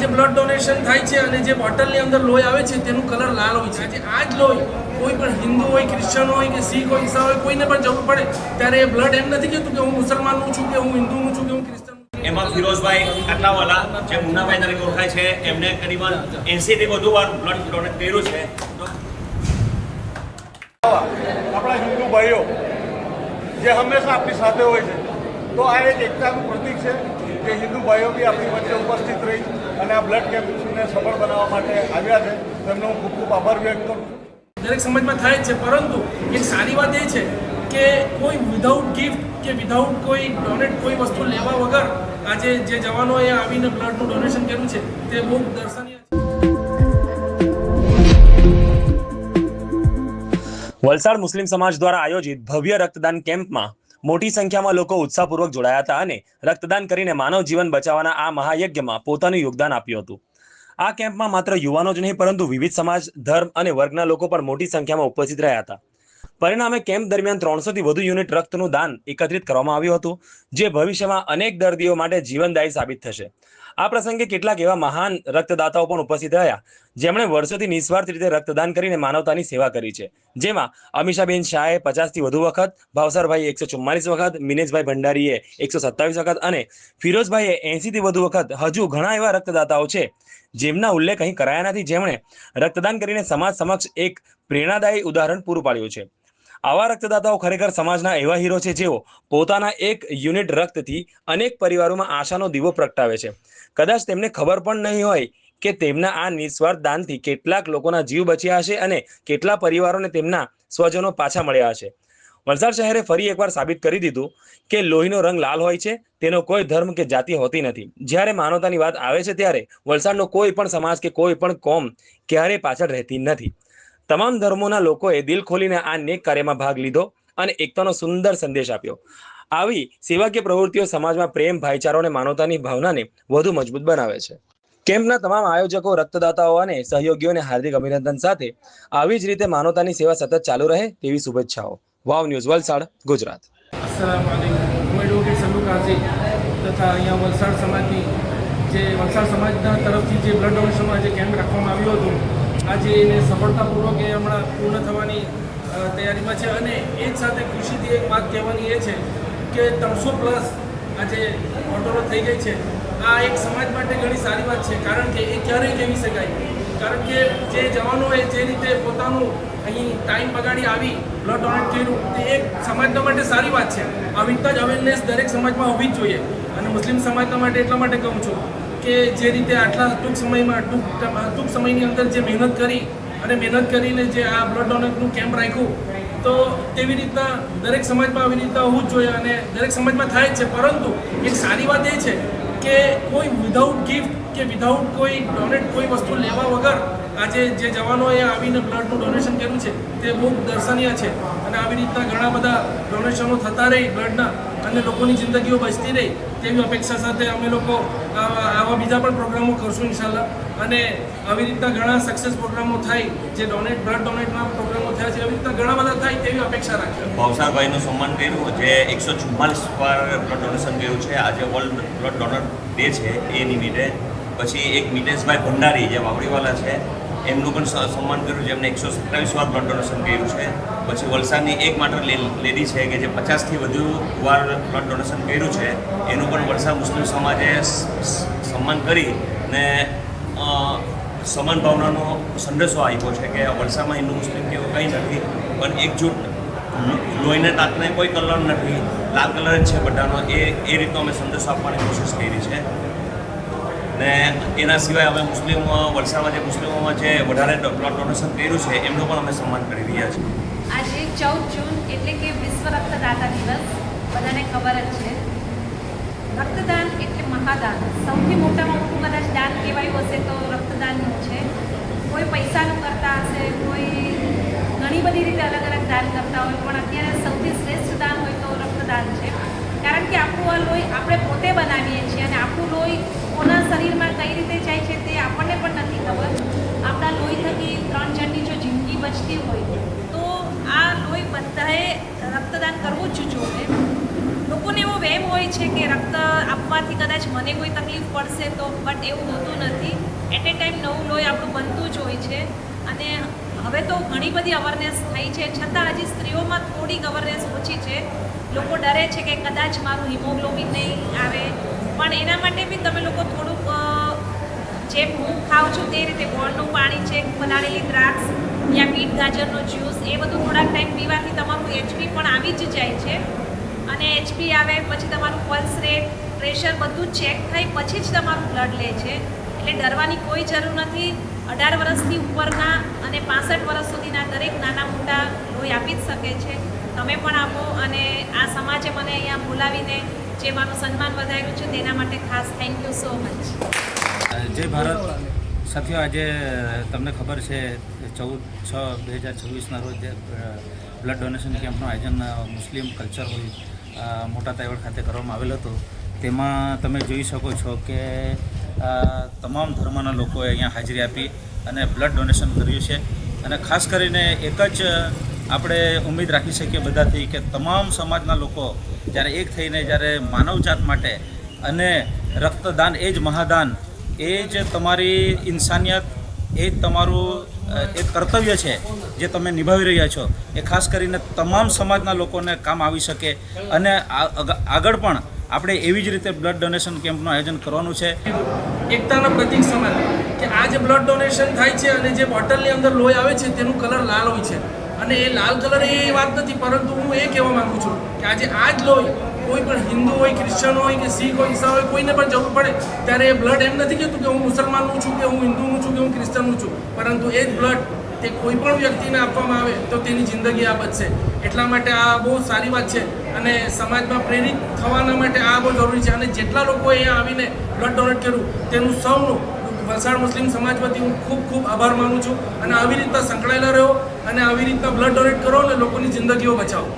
આજે blood donation થાય છે અને જે બોટલની અંદર લોહી આવે છે તેનું કલર લાલ હોય છે. આજે આ જ લોહી કોઈ પણ હિન્દુ હોય, ક્રિશ્ચન હોય કે શીખ હોય, ઈસા હોય, કોઈને પણ જરૂર પડે ત્યારે એ બ્લડ એમ નથી કહેતું કે હું મુસલમાનનું છું, કે હું હિન્દુનું છું, કે હું ક્રિશ્ચન. એમાં ફિરોઝભાઈ કાટલાવાલા જે મુન્નાભાઈ તરીકે ઓળખાય છે, એમને કરીબન 80 થી વધુ વાર બ્લડ ડોનેટ કર્યું છે. આપણા હિન્દુ ભાઈઓ જે હંમેશા આપણી સાથે હોય છે, તો આ એક એકતાનું પ્રતીક છે કે હિન્દુ ભાઈઓ બી આપણી વચ્ચે ઉપસ્થિત રહી અને આ બ્લડ કેમ્પને સફળ બનાવવા માટે આવ્યા છે. તેમનો હું ખૂબ ખૂબ આભાર વ્યક્ત કરું છું. દરેક સમાજમાં થાય જ છે, પરંતુ એક સારી વાત એ છે કે કોઈ વિધાઉટ ગિફ્ટ કે વિધાઉટ કોઈ ડોનેટ કોઈ વસ્તુ લેવા વગર આજે જે જવાનોએ આવીને બ્લડનું ડોનેશન કર્યું છે તે બહુ દર્શનીય છે. વલસાડ મુસ્લિમ સમાજ દ્વારા આયોજિત ભવ્ય રક્તદાન કેમ્પમાં મોટી સંખ્યામાં લોકો ઉત્સાહપૂર્વક જોડાયા હતા અને રક્તદાન કરીને માનવ જીવન બચાવવાના આ મહાયજ્ઞમાં પોતાનું યોગદાન આપ્યું હતું. આ કેમ્પમાં માત્ર યુવાનો જ નહીં પરંતુ વિવિધ સમાજ, ધર્મ અને વર્ગના લોકો પણ મોટી સંખ્યામાં ઉપસ્થિત રહ્યા હતા. પરિણામે કેમ્પ દરમિયાન 300 થી વધુ યુનિટ રક્તનું દાન એકત્રિત કરવામાં આવ્યું હતું, જે ભવિષ્યમાં અનેક દર્દીઓ માટે જીવનદાયી સાબિત થશે. આ પ્રસંગે કેટલાક એવા મહાન રક્તદાતાઓ પણ ઉપસ્થિત રહ્યા જેમણે વર્ષોથી નિસ્વાર્થ રીતે રક્તદાન કરીને માનવતાની સેવા કરી છે. જેમાં અમીષાબેન શાહે 50 થી વધુ વખત, ભાવસરભાઈ 144 વખત, મિનેશભાઈ ભંડારીએ 127 વખત અને ફિરોઝભાઈએ 80 થી વધુ વખત. હજુ ઘણા એવા રક્તદાતાઓ છે જેમના ઉલ્લેખ અહીં કરાયા નથી, જેમણે રક્તદાન કરીને સમાજ સમક્ષ એક પ્રેરણાદાયી ઉદાહરણ પૂરું પાડ્યું છે. આવા રક્તદાતાઓ ખરેખર સમાજના એવા હીરો છે જેઓ પોતાના એક યુનિટ રક્તથી અનેક પરિવારોમાં આશાનો દીવો પ્રગટાવે છે. કદાચ તેમને ખબર પણ નહીં હોય કે તેમના આ નિસ્વાર્થ દાનથી કેટલાક લોકોના જીવ બચ્યા હશે અને કેટલા પરિવારોને તેમના સ્વજનો પાછા મળ્યા હશે. વલસાડ શહેરે ફરી એકવાર સાબિત કરી દીધું કે લોહીનો રંગ લાલ હોય છે, તેનો કોઈ ધર્મ કે જાતિ હોતી નથી. જ્યારે માનવતાની વાત આવે છે ત્યારે વલસાડનો કોઈ પણ સમાજ કે કોઈ પણ કોમ ક્યારેય પાછળ રહેતી નથી. તમામ ધર્મોના લોકોએ દિલ ખોલીને આ નેક કાર્યમાં ભાગ લીધો અને એકતાનો સુંદર સંદેશ આપ્યો. આવી સેવાકીય પ્રવૃત્તિઓ સમાજમાં પ્રેમ, ભાઈચારો અને માનવતાની ભાવનાને વધુ મજબૂત બનાવે છે. કેમ્પના તમામ આયોજકો, રક્તદાતાઓ અને સહયોગીઓને હાર્દિક અભિનંદન સાથે આવી જ રીતે માનવતાની સેવા સતત ચાલુ રહે તેવી શુભેચ્છાઓ. વાવ ન્યૂઝ, વલસાડ, ગુજરાત. અસ્સલામ વાલેકુમ. હું એડવોકેટ સલ્લુ કાઝી તથા અહીંયા વલસાડ સમાજના તરફથી જે બ્લડ ડોનેશનનો આજે કેમ્પ રાખવામાં આવ્યો હતો, આજે એને સફળતાપૂર્વક એ હમણાં પૂર્ણ થવાની તૈયારીમાં છે. અને એ જ સાથે ખુશીથી એક વાત કહેવાની એ છે કે 300+ આજે ઓર્ડરો થઈ ગઈ છે. આ એક સમાજ માટે ઘણી સારી વાત છે, કારણ કે એ ક્યારેય કહેવી શકાય, કારણ કે જે જવાનોએ જે રીતે પોતાનું અહીં ટાઈમ બગાડી આવી બ્લડ ડોનેટ કર્યું તે એક સમાજના માટે સારી વાત છે. આવી રીતના જ અવેરનેસ દરેક સમાજમાં હોવી જ જોઈએ. અને મુસ્લિમ સમાજના માટે એટલા માટે કહું છું કે જે રીતે આટલા ટૂંક સમયની અંદર જે મહેનત કરીને જે આ બ્લડ ડોનેટનું કેમ્પ રાખ્યું, તો તેવી રીતના દરેક સમાજમાં આવી રીતના હોવું જ જોઈએ અને દરેક સમાજમાં થાય જ છે. પરંતુ એક સારી વાત એ છે કે કોઈ વિધાઉટ ગિફ્ટ કે વિધાઉટ કોઈ ડોનેટ કોઈ વસ્તુ લેવા વગર આજે જે જવાનોએ આવીને બ્લડનું ડોનેશન કર્યું છે તે બહુ દર્શનીય છે. અને આવી રીતના ઘણા બધા ડોનેશનો થતા રહી બ્લડના અને લોકોની જિંદગીઓ બચતી રહી તેવી અપેક્ષા સાથે અમે લોકો આવા બીજા પણ પ્રોગ્રામો કરશું ઇન્શાલ્લાહ. અને આવી રીતના ઘણા સક્સેસ પ્રોગ્રામો થાય, જે બ્લડ ડોનેટના પ્રોગ્રામો થયા છે, આવી રીતના ઘણા બધા થાય તેવી અપેક્ષા રાખીએ. ભાવસારભાઈનું સન્માન કર્યું, જે 144 વાર બ્લડ ડોનેશન કર્યું છે. આજે વર્લ્ડ બ્લડ ડોનર ડે છે એ નિમિત્તે. પછી એક મિતેશભાઈ ભંડારી જે વાવડીવાલા છે, એમનું પણ સન્માન કર્યું, જેમને 127 વાર બ્લડ ડોનેશન કર્યું છે. પછી વલસાડની એકમાત્ર લેડી છે કે જે 50 થી વધુ વાર બ્લડ ડોનેશન કર્યું છે, એનું પણ વલસાડ મુસ્લિમ સમાજે સન્માન કરીને સમાન ભાવનાનો સંદેશો આપ્યો છે કે વલસાડમાં હિન્દુ મુસ્લિમ કે એવું કંઈ નથી, પણ એકજૂટ, લોહીને તાકને કોઈ કલર નથી, લાલ કલર જ છે બધાનો. એ રીતનો અમે સંદેશો આપવાની કોશિશ કરી છે. ને એના સિવાય અમે વલસાડમાં જે મુસ્લિમોમાં જે વધારે બ્લડ ડોનેશન કર્યું છે એમનું પણ અમે સન્માન કરી રહ્યા છીએ. આજે 14 જૂન એટલે કે વિશ્વ રક્તદાતા દિવસ, બધાને ખબર જ છે. રક્તદાન એટલે મહાદાન. સૌથી મોટામાં મોટું કદાચ દાન કહેવાયું હશે તો રક્તદાનનું છે. કોઈ પૈસાનું કરતા હશે, કોઈ ઘણી બધી રીતે અલગ અલગ દાન કરતા હોય, પણ અત્યારે સૌથી શ્રેષ્ઠ દાન હોય તો રક્તદાન છે. કારણ કે આપણું આ લોહી આપણે પોતે બનાવીએ છીએ અને આપણું લોહી કોના શરીરમાં કઈ રીતે જાય છે તે આપણને પણ નથી ખબર. આપણા લોહી થકી 3 જણની જો જિંદગી બચતી હોય તો આ લોહી બધાએ રક્તદાન કરવું જ જોઈએ. લોકોને એવો વહેમ હોય છે કે રક્ત આપવા કરવાથી કદાચ મને કોઈ તકલીફ પડશે તો, બટ એવું હોતું નથી. એટ એ ટાઈમ નવું લોહી આપણું બનતું જ હોય છે. અને હવે તો ઘણી બધી અવેરનેસ થઈ છે, છતાં હજી સ્ત્રીઓમાં થોડીક અવેરનેસ ઓછી છે. લોકો ડરે છે કે કદાચ મારું હિમોગ્લોબિન નહીં આવે, પણ એના માટે બી તમે લોકો થોડુંક જે હું ખાઉં છું તે રીતે ગોળનું પાણી છે, પલાળેલી દ્રાક્ષ યા બીટ ગાજરનો જ્યુસ, એ બધું થોડાક ટાઈમ પીવાથી તમારું HP પણ આવી જ જાય છે. અને HP આવે પછી તમારું પલ્સ રેટ, પ્રેશર બધું ચેક થાય પછી જ તમારું બ્લડ લે છે. એટલે ડરવાની કોઈ જરૂર નથી. 18 વર્ષથી ઉપરના અને 65 વર્ષ સુધીના દરેક નાના મોટા લોહી આપી જ શકે છે. તમે પણ આપો. અને આ સમાજે મને અહીંયા બોલાવીને જે મારું સન્માન વધાર્યું છે તેના માટે ખાસ થેન્ક યુ સો મચ. જય ભારત સાથીઓ, આજે તમને ખબર છે 14/6/2024ના રોજ બ્લડ ડોનેશન કેમ્પનું આયોજન મુસ્લિમ કલ્ચર હોય મોટા તાયવડ ખાતે કરવામાં આવેલ હતું. તેમાં તમે જોઈ શકો છો કે તમામ ધર્મના લોકોએ અહીંયા હાજરી આપી અને બ્લડ ડોનેશન કર્યું છે. અને ખાસ કરીને એક જ આપણે ઉમ્મીદ રાખી શકીએ બધાથી કે તમામ સમાજના લોકો જ્યારે એક થઈને જ્યારે માનવજાત માટે અને રક્તદાન એ જ મહાદાન, એ જ તમારી ઇન્સાનિયત, એ જ તમારું એક કર્તવ્ય છે જે તમે નિભાવી રહ્યા છો, એ ખાસ કરીને તમામ સમાજના લોકોને કામ આવી શકે. અને આગળ પણ આપણે એવી જ રીતે બ્લડ ડોનેશન કેમ્પનું આયોજન કરવાનું છે. એકતાના પ્રતીક સમાન કે આ જે બ્લડ ડોનેશન થાય છે અને જે બોટલની અંદર લોહી આવે છે તેનું કલર લાલ હોય છે. અને એ લાલ કલર એ વાત નથી, પરંતુ હું એ કહેવા માગું છું કે આજે આ જ લોહી કોઈ પણ હિન્દુ હોય, ક્રિશ્ચન હોય કે શીખ હોય, ઈસા હોય, કોઈને પણ જરૂર પડે ત્યારે એ બ્લડ એમ નથી કહેતું કે હું મુસલમાનનું છું કે હું હિન્દુનું છું કે હું ક્રિશ્ચનનું છું, પરંતુ એ જ બ્લડ તે કોઈ પણ વ્યક્તિને આપવામાં આવે તો તેની જિંદગી આ બચશે. એટલા માટે આ બહુ સારી વાત છે અને સમાજમાં પ્રેરિત થવાના માટે આ બહુ જરૂરી છે. અને જેટલા લોકોએ અહીંયા આવીને બ્લડ ડોનેટ કર્યું તેનું સૌનું વલસાડ મુસ્લિમ સમાજ વતી હું ખૂબ ખૂબ આભાર માનું છું. અને આવી રીતના સંકળાયેલા રહો અને આવી રીતના બ્લડ ડોનેટ કરો અને લોકોની જિંદગીઓ બચાવો.